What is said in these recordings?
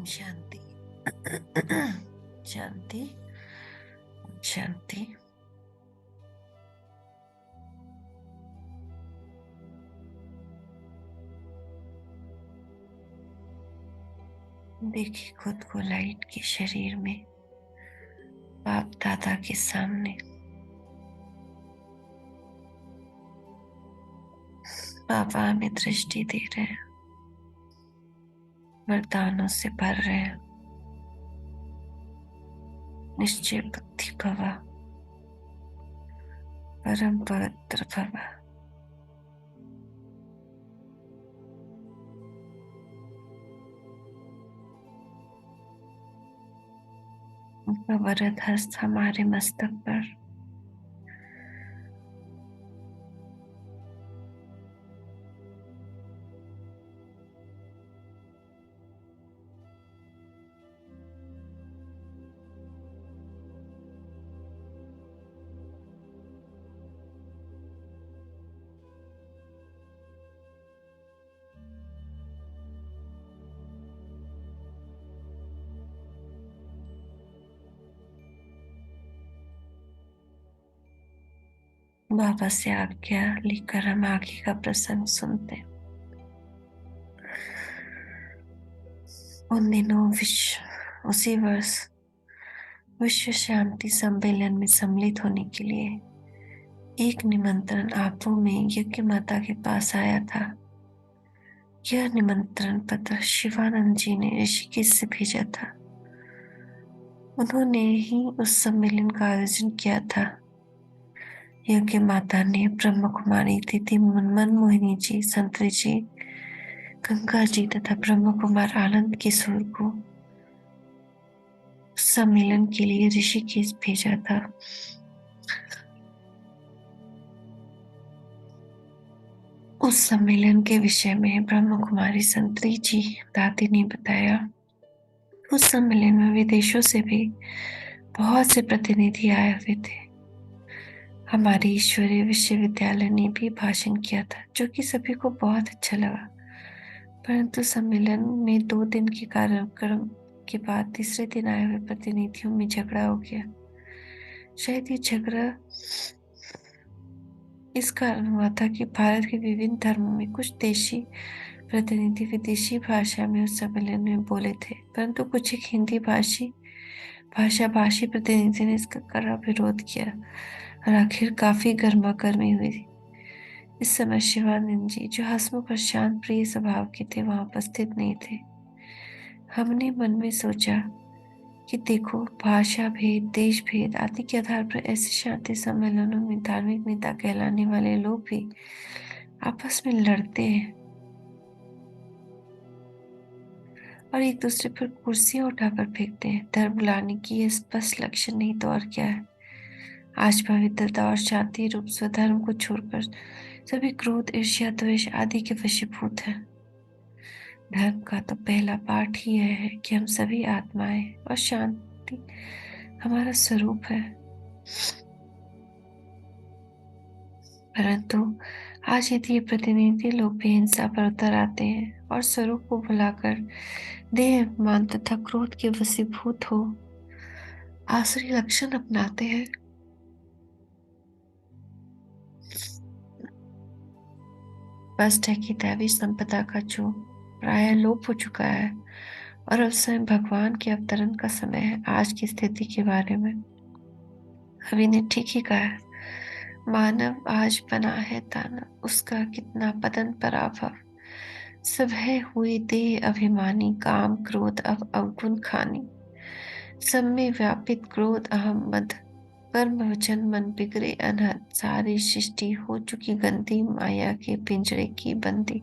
शांति शांति शांति। देखिए खुद को लाइट के शरीर में बाप दादा के सामने। बाबा हमें दृष्टि दे रहे हैं, वरदानों से भर रहे हैं। निश्चय बुद्धि भवा, परम पवित्र भवा। उनका वरद हस्त हमारे मस्तक पर। बाबा से आज्ञा लेकर हम आगे का प्रसंग सुनते हैं। उन दिनों उसी वर्ष विश्व शांति सम्मेलन में सम्मिलित होने के लिए एक निमंत्रण आपो में यज्ञ माता के पास आया था। यह निमंत्रण पत्र शिवानंद जी ने ऋषिकेश से भेजा था। उन्होंने ही उस सम्मेलन का आयोजन किया था। यज्ञ माता ने ब्रह्म कुमारी दीदी मनमोहिनी जी, संतरी जी, गंगा जी तथा ब्रह्म कुमार आनंद किशोर को सम्मेलन के लिए ऋषिकेश भेजा था। उस सम्मेलन के विषय में ब्रह्म कुमारी संतरी जी दादी ने बताया। उस सम्मेलन में विदेशों से भी बहुत से प्रतिनिधि आए हुए थे। हमारे ईश्वरीय विश्वविद्यालय ने भी भाषण किया था, जो कि सभी को बहुत अच्छा लगा। परंतु सम्मेलन में 2 दिन के कार्यक्रम के बाद तीसरे दिन आए हुए प्रतिनिधियों में झगड़ा हो गया। शायद ये झगड़ा इस कारण हुआ था कि भारत के विभिन्न धर्मों में कुछ देशी प्रतिनिधि विदेशी भाषा में उस सम्मेलन में बोले थे, परंतु कुछ एक हिंदी भाषी प्रतिनिधि ने इसका कड़ा विरोध किया और आखिर काफी गर्मागर्मी हुई। इस समय शिवानंद जी, जो हंसमुख और शांत प्रिय स्वभाव के थे, वहां उपस्थित नहीं थे। हमने मन में सोचा कि देखो, भाषा भेद, देश भेद आदि के आधार पर ऐसे शांति सम्मेलनों में धार्मिक नेता कहलाने वाले लोग भी आपस में लड़ते हैं और एक दूसरे पर कुर्सियां उठाकर फेंकते हैं। धर्म बुलाने की यह स्पष्ट लक्षण नहीं तो और क्या है। आज पवित्रता और शांति रूप स्वधर्म को छोड़कर सभी क्रोध, ईर्ष्या, द्वेष आदि के वशीभूत हैं। धर्म का तो पहला पाठ ही यह है कि हम सभी आत्माएं और शांति हमारा स्वरूप है। परंतु आज यदि ये प्रतिनिधि लोग भी हिंसा पर उतर आते हैं और स्वरूप को भुलाकर देह अभिमान तथा क्रोध के वशीभूत हो आसुरी लक्षण अपनाते हैं, स्पष्ट है कि दैवी संपदा का जो प्राय लोप हो चुका है और अब स्वयं भगवान के अवतरण का समय है। आज की स्थिति के बारे में अभी ने ठीक ही कहा है। मानव आज बना है दानव, उसका कितना पतन पराभव। सब है हुए देह अभिमानी, काम क्रोध अवगुण खानी। सब में व्यापित क्रोध अहम मद, कर्म वचन मन बिगड़े अनहद। सारी सृष्टि हो चुकी गंदी, माया के पिंजरे की बंदी।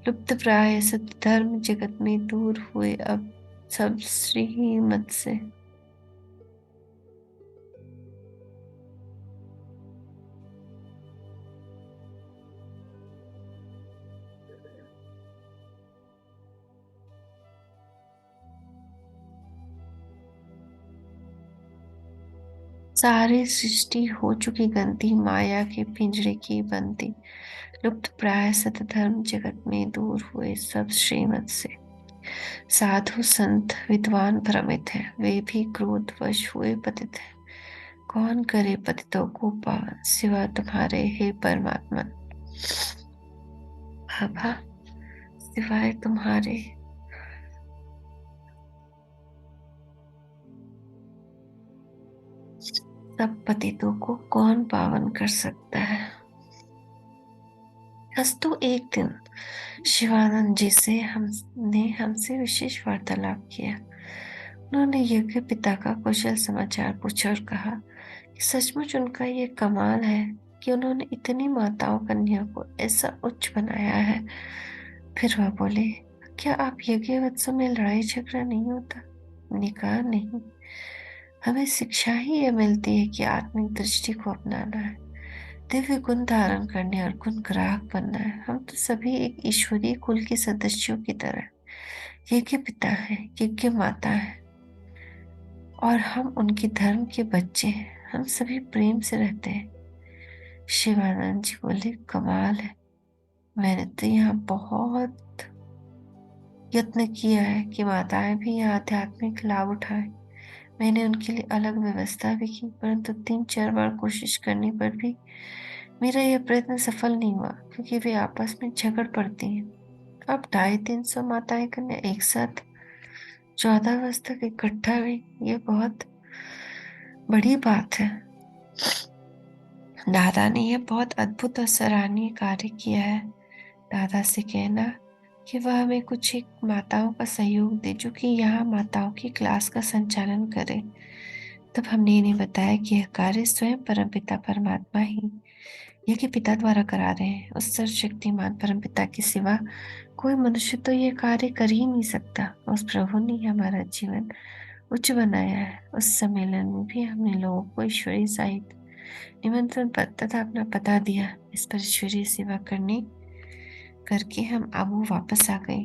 लुप्त प्राय सत्य धर्म जगत में, दूर हुए अब सब श्रीमत से। सारी सृष्टि हो चुकी गंदी, माया के पिंजरे की बंदी। लुप्त प्राय सत धर्म जगत में, दूर हुए सब श्रीमत से। साधु संत विद्वान भ्रमित हैं, वे भी क्रोधवश हुए पतित हैं। कौन करे पतितों को पावन, सिवा तुम्हारे हे परमात्मा। बाबा, सिवाय तुम्हारे सब पतितों को कौन पावन कर सकता है। अस्तु एक दिन शिवानंद जी से हमसे विशेष वार्तालाप किया। उन्होंने यज्ञ पिता का कुशल समाचार पूछा और कहा कि सचमुच उनका ये कमाल है कि उन्होंने इतनी माताओं कन्या को ऐसा उच्च बनाया है। फिर वह बोले, क्या आप यज्ञवत्सों में लड़ाई झगड़ा नहीं होता? मैंने कहा, नहीं, हमें शिक्षा ही यह मिलती है कि आत्मिक दृष्टि को अपनाना है, दिव्य गुण धारण करने और गुण ग्राहक बनना है। हम तो सभी एक ईश्वरीय कुल के सदस्यों की तरह यज्ञ पिता है, यज्ञ माता है, और हम उनके धर्म के बच्चे हैं। हम सभी प्रेम से रहते हैं। शिवानंद जी बोले, कमाल है। मैंने तो यहाँ बहुत यत्न किया है कि माताएं भी यहाँ आध्यात्मिक लाभ उठाएं। मैंने उनके लिए अलग व्यवस्था भी की, परंतु 3-4 बार कोशिश करने पर भी मेरा यह प्रयत्न सफल नहीं हुआ, क्योंकि वे आपस में झगड़ पड़ती हैं। अब 250-300 माताएं कन्या एक साथ 14 वर्ष तक इकट्ठा हुई, ये बहुत बड़ी बात है। दादा ने यह बहुत अद्भुत और सराहनीय कार्य किया है। दादा से कहना कि वह हमें कुछ एक माताओं का सहयोग दे, जो कि यहाँ माताओं की क्लास का संचालन करे। तब हमने इन्हें बताया कि यह कार्य स्वयं परमपिता परमात्मा ही यज्ञ पिता द्वारा करा रहे हैं। उस सर्वशक्तिमान परमपिता के सिवा कोई मनुष्य तो यह कार्य कर ही नहीं सकता। उस प्रभु ने हमारा जीवन उच्च बनाया है। उस सम्मेलन में भी हमने लोगों को ईश्वरीय साहित्य निमंत्रण पत्र तथा अपना पता दिया। इस पर ईश्वरीय सेवा करने करके हम आबू वापस आ गए।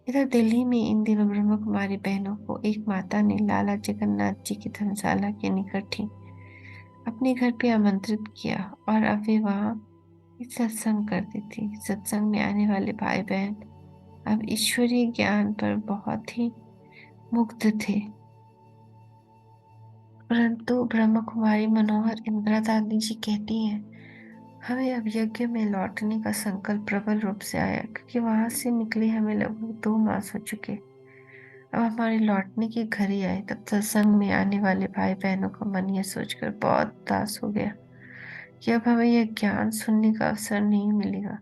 इधर दिल्ली में इन दिनों ब्रह्म कुमारी बहनों को एक माता ने लाला जगन्नाथ जी की धर्मशाला के निकट ही अपने घर पे आमंत्रित किया, और अब वे वहाँ सत्संग करती थी। सत्संग में आने वाले भाई बहन अब ईश्वरीय ज्ञान पर बहुत ही मुग्ध थे। परंतु ब्रह्म कुमारी मनोहर इंदिरा गांधी जी कहती हैं, हमें अब यज्ञ में लौटने का संकल्प प्रबल रूप से आया, क्योंकि वहां से निकले हमें लगभग 2 मास हो चुके। अब हमारे लौटने की घड़ी आई। तब सत्संग में आने वाले भाई बहनों का मन यह सोचकर बहुत उदास हो गया कि अब हमें यह ज्ञान सुनने का अवसर नहीं मिलेगा।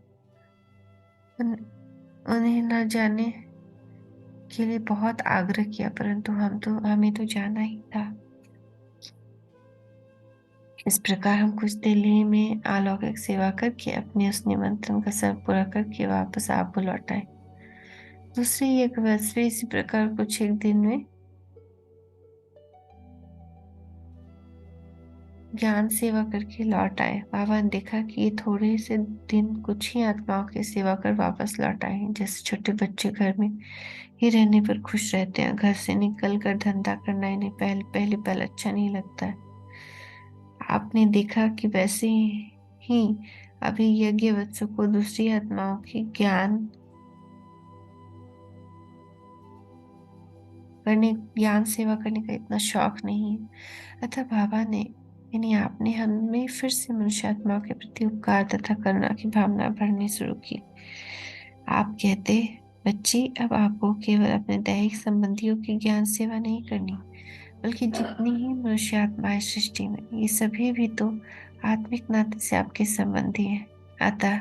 उन्हें न जाने के लिए बहुत आग्रह किया, परंतु हमें तो जाना ही था। इस प्रकार हम कुछ दिल्ली में अलौकिक सेवा करके अपने उस निमंत्रण का सब पूरा करके वापस आबू लौट आए। दूसरी एक वर्षवी इसी प्रकार कुछ एक दिन में ज्ञान सेवा करके लौट आए। बाबा ने देखा कि ये थोड़े से दिन कुछ ही आत्माओं की सेवा कर वापस लौट आए हैं। जैसे छोटे बच्चे घर में ही रहने पर खुश रहते हैं, घर से निकल कर धंधा करना इन्हें पहले पहले अच्छा नहीं लगता है। आपने देखा कि वैसे ही अभी यज्ञ वत्सों को दूसरी आत्माओं की ज्ञान सेवा करने का इतना शौक नहीं है। अतः बाबा ने आपने हमें फिर से मनुष्य आत्माओं के प्रति उपकार तथा करुणा की भावना बढ़नी शुरू की। आप कहते, बच्ची, अब आपको केवल अपने दैहिक संबंधियों की ज्ञान सेवा नहीं करनी, बल्कि जितनी ही मनुष्य आत्माएं सृष्टि में, ये सभी भी तो आत्मिक नाते से आपके संबंधी हैं। अतः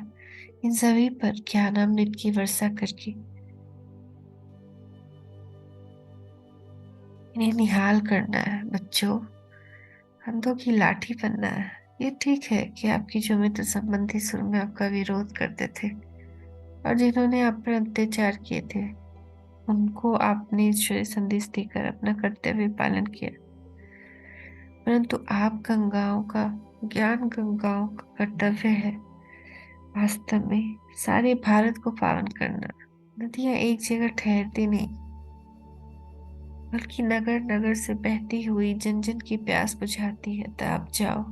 इन सभी पर ज्ञानामृत की वर्षा करके इन्हें निहाल करना है। बच्चों, अंधों की लाठी बनना है। ये ठीक है कि आपकी जो मित्र संबंधी शुरू में आपका विरोध करते थे और जिन्होंने आप पर अत्याचार किए थे, उनको आपने ईश्वरीय संदेश देकर अपना कर्तव्य पालन किया। परंतु आप गंगाओं का ज्ञान गंगाओं का कर्तव्य है वास्तव में सारे भारत को पावन करना। नदियां एक जगह ठहरती नहीं, बल्कि नगर नगर से बहती हुई जन जन की प्यास बुझाती है। तो आप जाओ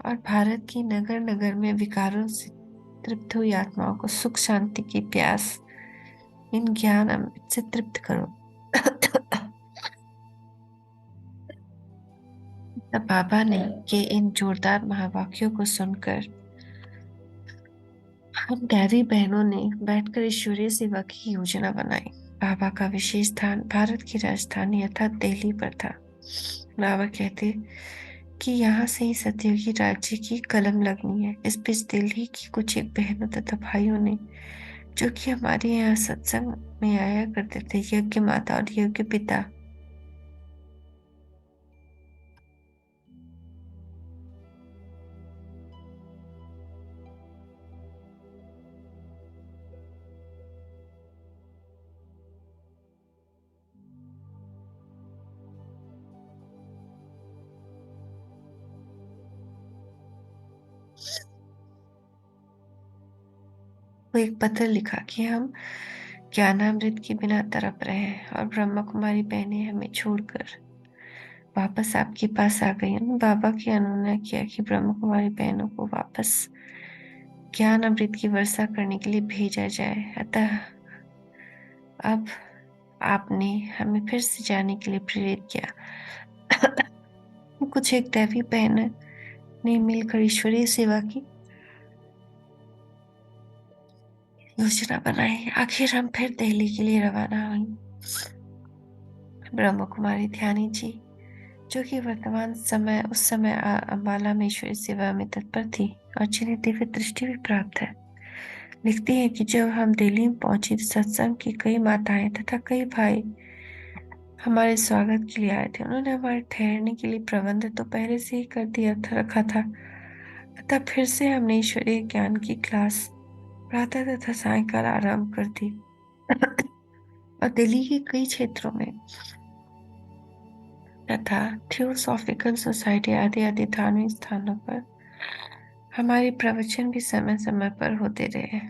और भारत की नगर नगर में विकारों से तृप्त हुई आत्माओं को सुख शांति की प्यास इन ज्ञान अमृत से तृप्त करो। तब बाबा ने के इन जोरदार महावाक्यों को सुनकर हम दैवी बहनों ने बैठकर ईश्वरीय सेवा की योजना बनाई। बाबा का विशेष ध्यान भारत की राजधानी अर्थात दिल्ली पर था। बाबा कहते कि यहाँ से ही सतयुगी राज्य की कलम लगनी है। इस बीच दिल्ली की कुछ एक बहनों तथा भाइयों ने, जो कि हमारे यहाँ सत्संग में आया करते थे, यज्ञ माता और यज्ञ पिता, को एक पत्र लिखा कि हम ज्ञानामृत के बिना तड़प रहे हैं और ब्रह्मा कुमारी बहनें हमें छोड़कर वापस आपके पास आ गई। उन बाबा की अनुनय किया कि ब्रह्मा कुमारी बहनों को वापस ज्ञान अमृत की वर्षा करने के लिए भेजा जाए। अतः अब आपने हमें फिर से जाने के लिए प्रेरित किया। कुछ एक दैवी बहन ने मिलकर ईश्वरीय सेवा की योजना बनाई। आखिर हम फिर दिल्ली के लिए रवाना हुई। ब्रह्म कुमारी ध्यानी जी, जो कि वर्तमान समय उस समय अम्बाला में ईश्वरीय सेवा में तत्पर थी और जिन्हें दिव्य दृष्टि भी प्राप्त है, लिखती है कि जब हम दिल्ली में पहुंची तो सत्संग की कई माताएं तथा कई भाई हमारे स्वागत के लिए आए थे। उन्होंने हमारे ठहरने के लिए प्रबंध तो पहले से ही कर दिया रखा था। अतः फिर से हमने ईश्वरीय ज्ञान की क्लास प्रातः तथा सायंकाल आरंभ कर दी। और दिल्ली के कई क्षेत्रों में तथा थियोसॉफिकल सोसाइटी आदि आदि धार्मिक स्थानों पर हमारे प्रवचन भी समय समय पर होते रहे।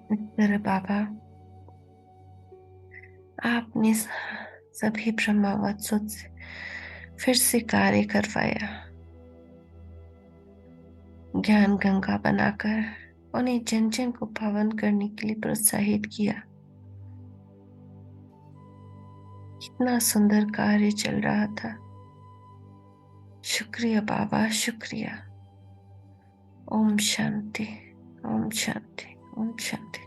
इस तरह बाबा आपने सभी ब्रह्मावत्सों से फिर से कार्य करवाया। ज्ञान गंगा बनाकर उन्हें जन जन को पावन करने के लिए प्रोत्साहित किया। कितना सुंदर कार्य चल रहा था। शुक्रिया बाबा, शुक्रिया। ओम शांति, ओम शांति, ओम शांति।